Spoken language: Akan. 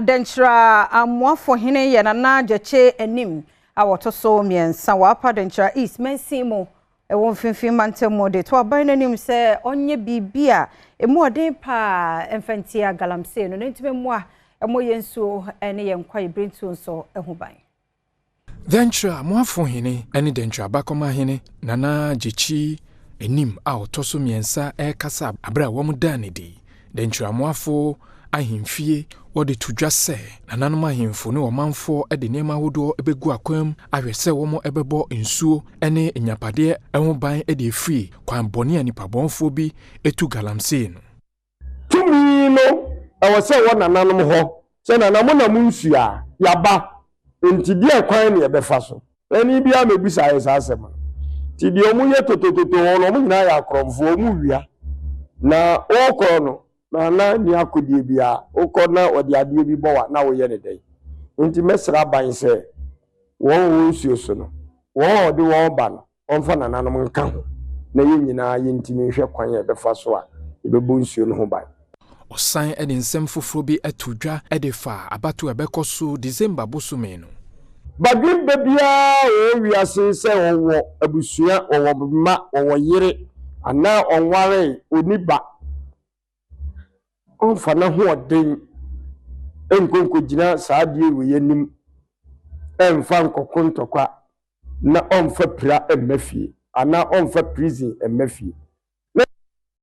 Denkyira Amoafohene yanana jache enim awoto so miensa wapa Denkyira East mensimo ewo mfimfin mantemo de to aban nanim se onye bibia emu oden pa emfantia galamsey no ntime mu a emo yensuo ene yenkwa ibrentu nso ehuban Denkyira Amoafohene ene Denkyira Bakomahene nana jechi enim awoto so miensa kasa abra wo mudanedi Denkyira Amoafo ahemfie wode tudwa se nananom ahemfo ne omanfo de nema hodo ebegu akwam ahwese wo ebebo nsuo ene enyapade ehoban de efri kwan bone anipabonfo bi etu galamsey no tumi no awose wo nananom ho se nanamo na munsua yaba ntidi akwan ne ebefa so eni bia mebisa ayesa asema tidi omunye totototo wo no nyina ya akromfo omu wia na okoro no na ni akodie bia ukona odi ade bi bowa na wo ye ne dai nti mesra ban se won nsuo so no won odi won ba no onfa nananom nka ho na ye nyina ye ntimi hwe kwan ye befa so a ebebu nsuo no ho ban osan ede nsem foforo bi atudwa ede fa abato ebekoso December bosume no badwin bebia o wiase se wo abusua wo ma wo yire ana onware oniba onfana ho odin enkonko gina saadie weyanim emfa nkokontokwa na onfa pira emmafie ana onfa prison emmafie